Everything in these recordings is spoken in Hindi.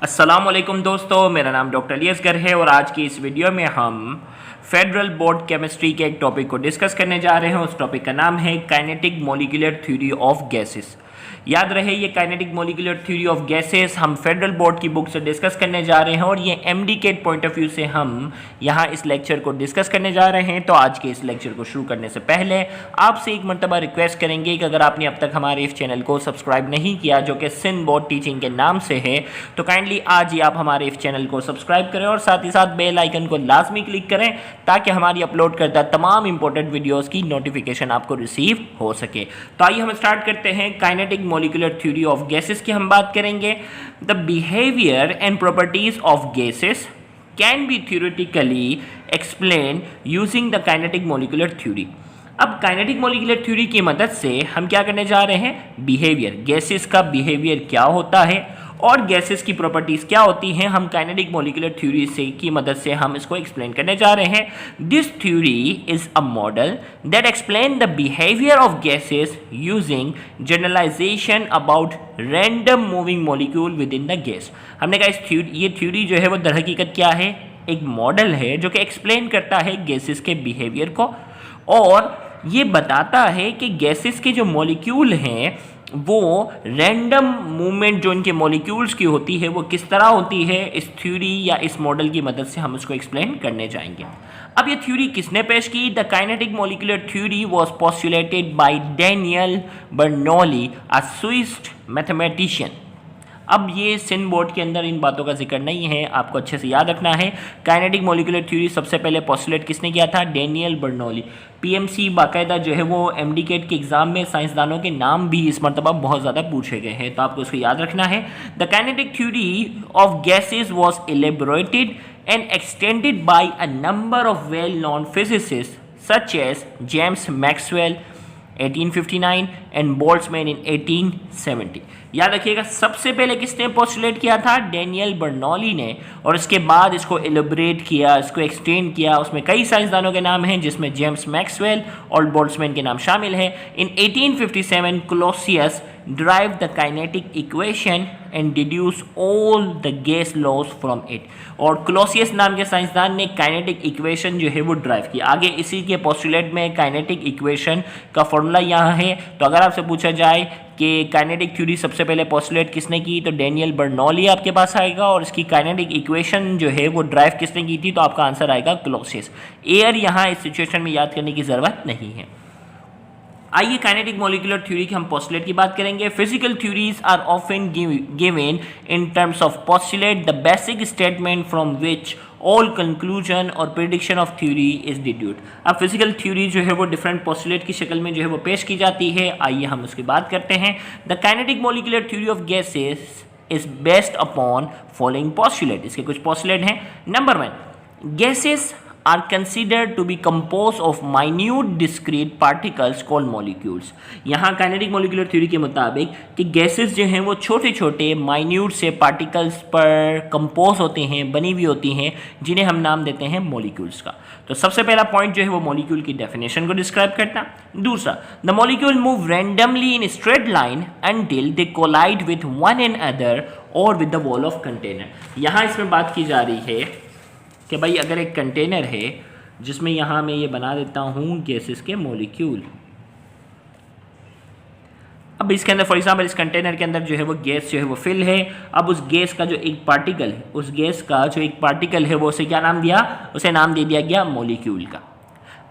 अस्सलामुअलैकुम दोस्तों, मेरा नाम डॉक्टर अलियसगर है और आज की इस वीडियो में हम फेडरल बोर्ड केमिस्ट्री के एक टॉपिक को डिस्कस करने जा रहे हैं। उस टॉपिक का नाम है kinetic molecular theory of gases. याद रहे, ये kinetic molecular theory of gases हम फेडरल बोर्ड की बुक से डिस्कस करने जा रहे हैं और ये एमडी के पॉइंट ऑफ व्यू से हम यहाँ इस लेक्चर को डिस्कस करने जा रहे हैं। तो आज के इस लेक्चर को शुरू करने से पहले आपसे एक मरतबा रिक्वेस्ट करेंगे कि अगर आपने अब तक हमारे इस चैनल को सब्सक्राइब नहीं किया, जो कि सिंध बोर्ड टीचिंग के नाम से है, तो काइंडली आज ही आप हमारे इस चैनल को सब्सक्राइब करें और साथ ही साथ बेल आइकन को लाजमी क्लिक करें ताकि हमारी अपलोड करता तमाम इंपॉर्टेंट वीडियोज़ की नोटिफिकेशन आपको रिसीव हो सके। तो आइए हम स्टार्ट करते हैं। Kinetic molecular theory of gases की हम बात करेंगे। The behaviour and properties of gases can be theoretically explain using the kinetic molecular theory. अब काइनेटिक मॉलिक्यूलर थ्योरी की मदद से हम क्या करने जा रहे हैं, बिहेवियर, गैसेस का बिहेवियर क्या होता है और गैसेस की प्रॉपर्टीज क्या होती हैं, हम काइनेटिक मॉलिक्यूलर थ्योरी से की मदद से हम इसको एक्सप्लेन करने जा रहे हैं। This theory is a model that explain the behaviour of gases using generalisation about random moving molecule within the gas. हमने कहा ये थ्योरी जो है वो दर हकीकत क्या है, एक मॉडल है जो कि एक्सप्लेन करता है गैसेस के बिहेवियर को और ये बताता है कि गैसेस के जो मॉलिक्यूल हैं वो रैंडम मूवमेंट जो इनके मॉलिक्यूल्स की होती है वो किस तरह होती है। इस थ्योरी या इस मॉडल की मदद से हम उसको एक्सप्लेन करने जाएंगे। अब ये थ्योरी किसने पेश की? The kinetic molecular theory was postulated bye Daniel Bernoulli, a Swiss mathematician. अब ये सिंध बोर्ड के अंदर इन बातों का जिक्र नहीं है, आपको अच्छे से याद रखना है। काइनेटिक मॉलिक्यूलर थ्योरी सबसे पहले पोस्टुलेट किसने किया था? Daniel Bernoulli. पीएमसी बाकायदा जो है वो एमडीकेट के एग्जाम में साइंसदानों के नाम भी इस मरतबा बहुत ज़्यादा पूछे गए हैं, तो आपको इसको याद रखना है। The kinetic theory of gases was elaborated and extended by a number of well known physicist such as James Maxwell 1859 and Boltzmann in 1870। याद रखिएगा, सबसे पहले किसने पोस्टुलेट किया था? डैनियल बर्नौली ने, और इसके बाद इसको एलिब्रेट किया, इसको एक्सटेंड किया। उसमें कई साइंसदानों के नाम हैं जिसमें जेम्स मैक्सवेल और बोल्ट्जमैन के नाम शामिल हैं। इन 1857 क्लोसियस derive the kinetic equation and deduce all the gas laws from it। और क्लोसियस नाम के साइंसदान ने काइनेटिक इक्वेशन जो है वो ड्राइव की। आगे इसी के पोस्टुलेट में काइनेटिक इक्वेशन का फॉर्मूला यहाँ है। तो अगर आपसे पूछा जाए कि काइनेटिक थ्योरी सबसे पहले पोस्टुलेट किसने की, तो डैनियल बर्नौली आपके पास आएगा, और इसकी काइनेटिक इक्वेशन जो है वो ड्राइव किसने की थी, तो आपका आंसर आएगा क्लोसियस। एयर यहाँ इस सिचुएशन में याद करने की ज़रूरत नहीं है। आइए काइनेटिक मॉलिक्यूलर थ्योरी के हम पोस्टुलेट की बात करेंगे। Physical theories are often given in terms of postulate, the basic statement from which all conclusion और प्रेडिक्शन ऑफ थ्योरी इज डिड्यूड। अब फिजिकल थ्योरी जो है वो डिफरेंट पोस्टुलेट की शक्ल में जो है वो पेश की जाती है। आइए हम उसकी बात करते हैं। The kinetic molecular theory of gases is based upon following postulate. इसके कुछ पोस्टुलेट हैं। Number 1, gases are considered to be composed of minute discrete particles called molecules। यहाँ काइनेटिक मॉलिक्यूलर थ्योरी के मुताबिक कि गैसेस जो हैं वो छोटे छोटे माइन्यूट से पार्टिकल्स पर कंपोज होते हैं, बनी हुई होती हैं, जिन्हें हम नाम देते हैं मॉलिक्यूल्स का। तो सबसे पहला पॉइंट जो है वो मॉलिक्यूल की डेफिनेशन को डिस्क्राइब करता। दूसरा, the molecule move randomly in straight line until they collide with one another or with the wall of container। यहाँ इसमें बात की जा रही है कि भाई अगर एक कंटेनर है जिसमें यहाँ मैं ये बना देता हूँ गैसेस के मॉलिक्यूल। अब इसके अंदर फॉर एग्जांपल इस कंटेनर के अंदर जो है वो गैस जो है वो फिल है। अब उस गैस का जो एक पार्टिकल है, उस गैस का जो एक पार्टिकल है वो उसे क्या नाम दिया? उसे नाम दे दिया गया मॉलिक्यूल का।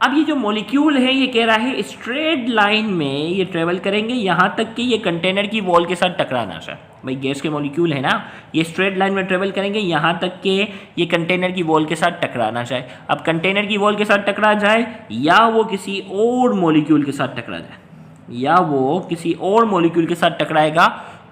अब ये जो मॉलिक्यूल है ये कह रहा है स्ट्रेट लाइन में ये ट्रेवल करेंगे यहाँ तक कि ये कंटेनर की वॉल के साथ टकरा ना जाए। भाई गैस के मॉलिक्यूल है ना, ये स्ट्रेट लाइन में ट्रेवल करेंगे यहाँ तक कि ये कंटेनर की वॉल के साथ टकरा ना जाए। अब कंटेनर की वॉल के साथ टकरा जाए या वो किसी और मॉलिक्यूल के साथ टकरा जाए, या वो किसी और मॉलिक्यूल के साथ टकराएगा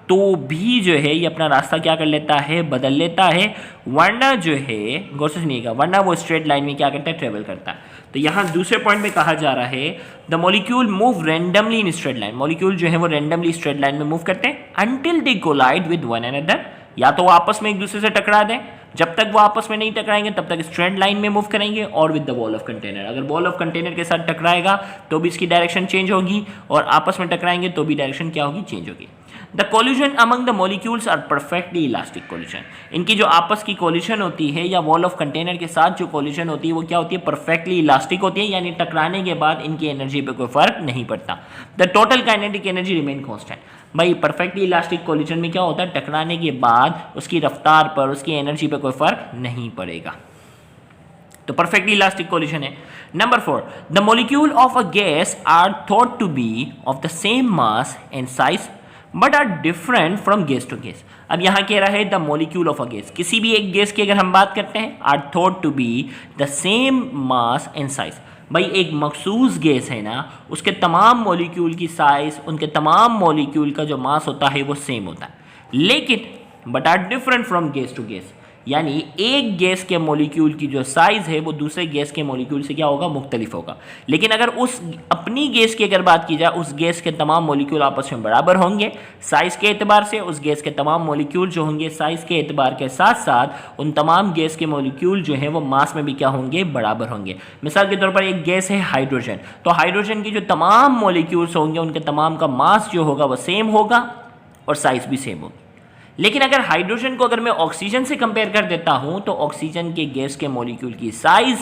तो भी जो है ये अपना रास्ता क्या कर लेता है? बदल लेता है। वरना जो है, गौर से सुनिएगा, वरना वो स्ट्रेट लाइन में क्या करता है? ट्रेवल करता है। तो यहाँ दूसरे पॉइंट में कहा जा रहा है the molecule move randomly in straight line. Molecule जो है वो रैंडमली स्ट्रेट लाइन में मूव करते हैं until they collide with one another. या तो वो आपस में एक दूसरे से टकरा दें, जब तक वो आपस में नहीं टकराएंगे तब तक स्ट्रेट लाइन में मूव करेंगे, और with the wall of container. अगर वॉल ऑफ कंटेनर के साथ टकराएगा तो भी इसकी डायरेक्शन चेंज होगी, और आपस में टकराएंगे तो भी डायरेक्शन क्या होगी? चेंज होगी। The collision among the molecules are perfectly elastic collision. इनकी जो आपस की कोलिजन होती है या वॉल ऑफ कंटेनर के साथ जो कोलिजन होती है वो क्या होती है, परफेक्टली इलास्टिक होती है, यानी टकराने के बाद इनकी एनर्जी पे कोई फर्क नहीं पड़ता। The total kinetic energy remain constant. भाई परफेक्टली इलास्टिक कोलिजन में क्या होता है, टकराने के बाद उसकी रफ्तार पर, उसकी एनर्जी पे कोई फर्क नहीं पड़ेगा। तो परफेक्टली इलास्टिक कोलिजन है। Number 4, the molecule of a gas are thought to be of the same mass and size but are different from gas to gas. अब यहाँ कह रहा है the molecule of a gas, किसी भी एक गैस की अगर हम बात करते हैं, are thought to be the same mass and size. भाई एक मखसूस गैस है ना, उसके तमाम मॉलिक्यूल की साइज, उनके तमाम मॉलिक्यूल का जो मास होता है वो सेम होता है, लेकिन but are different from gas to gas, यानी एक गैस के मॉलिक्यूल की जो साइज है वो दूसरे गैस के मॉलिक्यूल से क्या होगा, मुख्तलिफ होगा। लेकिन अगर उस अपनी गैस की अगर बात की जाए, उस गैस के तमाम मॉलिक्यूल आपस में बराबर होंगे साइज के एतबार से। उस गैस के तमाम मॉलिक्यूल जो होंगे साइज के एतबार के साथ साथ उन तमाम गैस के मॉलिक्यूल जो हैं वो मास में भी क्या होंगे, बराबर होंगे। मिसाल के तौर पर एक गैस है हाइड्रोजन, तो हाइड्रोजन की जो तमाम मॉलिक्यूल्स होंगे उनके तमाम का मास जो होगा वो सेम होगा और साइज भी सेम होगी। लेकिन अगर हाइड्रोजन को अगर मैं ऑक्सीजन से कंपेयर कर देता हूं तो ऑक्सीजन के गैस के मॉलिक्यूल की साइज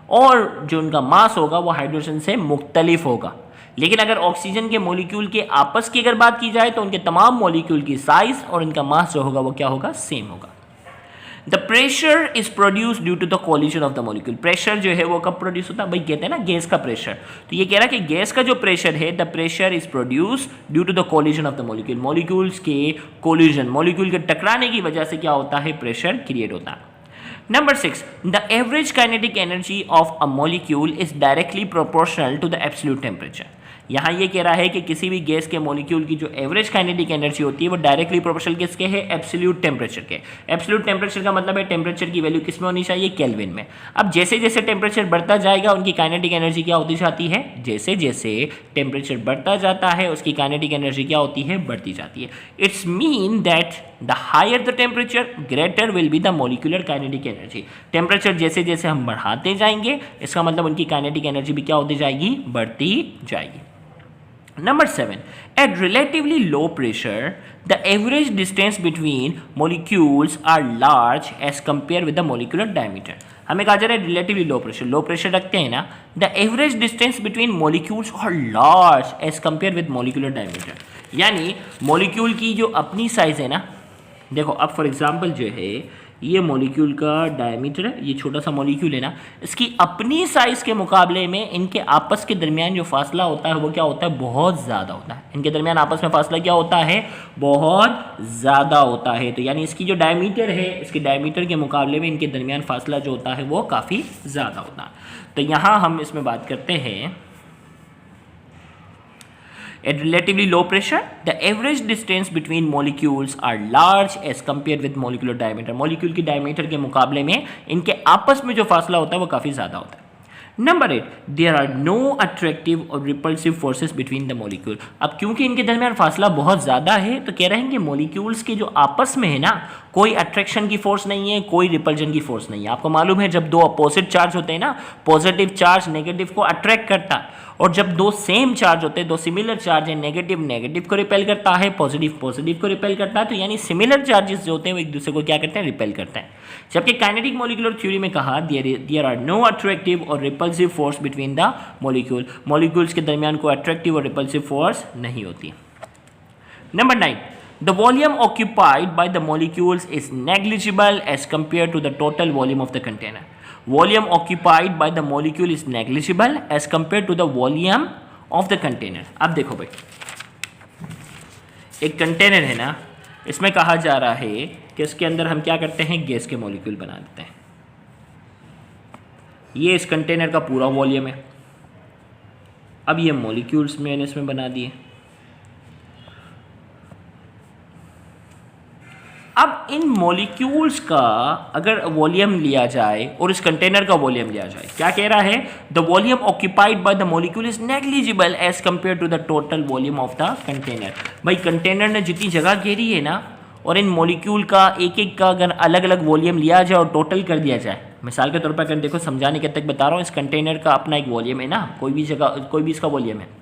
और जो उनका मास होगा वो हाइड्रोजन से मुख्तलिफ होगा। लेकिन अगर ऑक्सीजन के मॉलिक्यूल के आपस की अगर बात की जाए तो उनके तमाम मॉलिक्यूल की साइज और उनका मास जो होगा वो क्या होगा, सेम होगा। The pressure is produce due to the collision of the molecule. Pressure जो है वो कब प्रोड्यूस होता है, भाई कहते हैं ना गैस का प्रेशर, तो ये कह रहा है कि गैस का जो प्रेशर है, the pressure is produce due to the collision of the molecule. Molecules के कोलिजन, मॉलिक्यूल के टकराने की वजह से क्या होता है, प्रेशर क्रिएट होता है। Number 6, the average kinetic energy of a molecule is directly proportional to the absolute temperature. यहाँ ये कह रहा है कि किसी भी गैस के मॉलिक्यूल की जो एवरेज काइनेटिक एनर्जी होती है वो डायरेक्टली प्रोपोर्शनल किसके है, एब्सोल्यूट टेम्परेचर के। एब्सोल्यूट टेम्परेचर का मतलब है टेम्परेचर की वैल्यू किस में होनी चाहिए, केल्विन में। अब जैसे जैसे टेम्परेचर बढ़ता जाएगा उनकी काइनेटिक एनर्जी क्या होती जाती है, जैसे जैसे टेम्परेचर बढ़ता जाता है उसकी काइनेटिक एनर्जी क्या होती है, बढ़ती जाती है। It's mean that the higher the temperature greater will be the molecular kinetic energy. Temperature जैसे जैसे हम बढ़ाते जाएंगे इसका मतलब उनकी काइनेटिक एनर्जी भी क्या होती जाएगी, बढ़ती जाएगी। Number 7, at relatively low pressure, the average distance between molecules are large as compared with the molecular diameter. हमें कहा जा रहा है relatively low pressure, low pressure रखते हैं ना, the average distance between molecules are large as compare with molecular diameter. यानी मॉलिक्यूल की जो अपनी साइज है ना, देखो अब फॉर एग्जांपल जो है ये मॉलिक्यूल का डायमीटर है, ये छोटा सा मॉलिक्यूल है ना, इसकी अपनी साइज़ के मुकाबले में इनके आपस के दरमियान जो फासला होता है वो क्या होता है, बहुत ज़्यादा होता है। इनके दरमियान आपस में फासला क्या होता है, बहुत ज़्यादा होता है। तो यानी इसकी जो डायमीटर है, इसके डायमीटर के मुकाबले में इनके दरमियान फासला जो होता है वो काफ़ी ज़्यादा होता है। तो यहाँ हम इसमें बात करते हैं at relatively low pressure the average distance between molecules are large as compared with molecular diameter। Molecule की डायमीटर के मुकाबले में इनके आपस में जो फासला होता है वो काफ़ी ज़्यादा होता है। Number 8, there are no attractive और repulsive forces between the molecule. अब क्योंकि इनके दरमियान फासला बहुत ज़्यादा है तो कह रहे हैं कि मॉलिक्यूल्स के जो आपस में है ना, कोई अट्रैक्शन की फोर्स नहीं है, कोई रिपल्जन की फोर्स नहीं है। आपको मालूम है जब दो अपोजिट चार्ज होते हैं ना, पॉजिटिव चार्ज नेगेटिव को अट्रैक्ट करता है, और जब दो सेम चार्ज होते हैं, दो सिमिलर चार्ज है, नेगेटिव नेगेटिव को रिपेल करता है, पॉजिटिव पॉजिटिव को रिपेल करता है। तो यानी सिमिलर चार्जेस जो होते हैं वो एक दूसरे को क्या करते हैं, रिपेल करते हैं। जबकि काइनेटिक मॉलिक्यूलर थ्योरी में कहा देयर आर नो अट्रैक्टिव और repulsive force between the molecule. Molecules के दरमियान कोई अट्रैक्टिव और रिपल्सिव फोर्स नहीं होती। Number 9, the volume occupied by the molecules is negligible as compared to the total volume of the container। Volume occupied by the molecule is negligible as compared to the volume of the container। अब देखो भाई, एक कंटेनर है ना, इसमें कहा जा रहा है कि इसके अंदर हम क्या करते हैं, गैस के मॉलिक्यूल बना देते हैं। ये इस कंटेनर का पूरा वॉल्यूम है। अब ये मॉलिक्यूल्स मैंने इसमें बना दिए। अब इन मॉलिक्यूल्स का अगर वॉल्यूम लिया जाए और इस कंटेनर का वॉल्यूम लिया जाए, क्या कह रहा है, the volume occupied by the molecule is negligible as compare to the total volume of the container. भाई कंटेनर ने जितनी जगह घेरी है ना, और इन मॉलिक्यूल का एक एक का अगर अलग अलग वॉल्यूम लिया जाए और टोटल कर दिया जाए, मिसाल के तौर पर अगर देखो समझाने के तक बता रहा हूँ, इस कंटेनर का अपना एक वॉल्यूम है ना, कोई भी जगह कोई भी इसका वॉल्यूम है।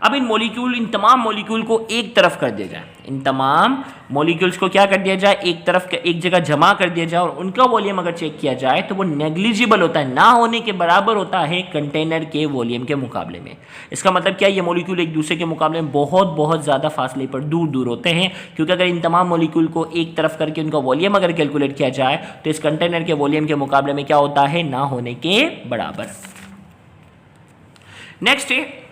अब इन तमाम मॉलिक्यूल को एक तरफ कर दिया जाए, इन तमाम मॉलिक्यूल्स को क्या कर दिया जाए, एक तरफ एक जगह जमा कर दिया जाए और उनका वॉल्यूम अगर चेक किया जाए तो वो नेग्लिजिबल होता है, ना होने के बराबर होता है कंटेनर के वॉल्यूम के मुकाबले में। इसका मतलब क्या, ये मॉलिक्यूल एक दूसरे के मुकाबले में बहुत बहुत ज़्यादा फासले पर दूर दूर होते हैं, क्योंकि अगर इन तमाम मॉलिक्यूल को एक तरफ करके उनका वॉल्यूम अगर कैलकुलेट किया जाए तो इस कंटेनर के वॉल्यूम के मुकाबले में क्या होता है, ना होने के बराबर। नेक्स्ट है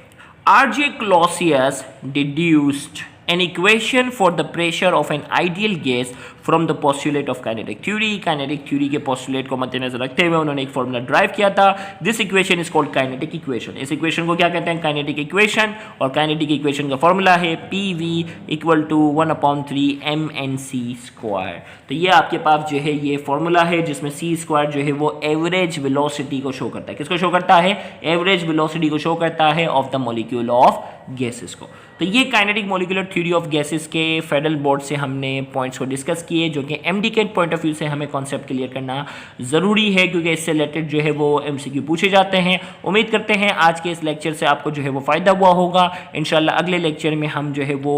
R.J. Clausius deduced an equation for the pressure of an ideal gas from the postulate of kinetic theory। kinetic theory के postulate को मद्देनजर रखते हुए उन्होंने एक फॉर्मूला ड्राइव किया था। This equation is called kinetic equation. इस इक्वेशन को क्या कहते हैं, काइनेटिक इक्वेशन। और काइनेटिक इक्वेशन का फॉर्मूला है PV = 1/3 mnc²। तो ये आपके पास जो है ये फॉर्मूला है जिसमें c² जो है वो एवरेज वेलोसिटी को शो करता है। किसको शो करता है, एवरेज वेलोसिटी को शो करता है of the molecule of gases को। तो ये kinetic molecular theory of gases के फेडरल बोर्ड से हमने पॉइंट्स को डिस्कस किए, जो कि एमडीके पॉइंट ऑफ व्यू से हमें कॉन्सेप्ट क्लियर करना ज़रूरी है, क्योंकि इससे रिलेटेड जो है वो एमसीक्यू पूछे जाते हैं। उम्मीद करते हैं आज के इस लेक्चर से आपको जो है वो फ़ायदा हुआ होगा। इंशाल्लाह अगले लेक्चर में हम जो है वो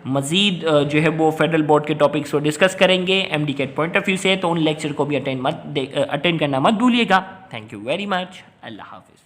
मज़ीद जो है वो फेडरल बोर्ड के टॉपिक्स को डिस्कस करेंगे एमडीके पॉइंट ऑफ व्यू से। तो उन लेक्चर को भी अटेंड करना मत भूलिएगा। Thank you very much. Allah हाफिज़।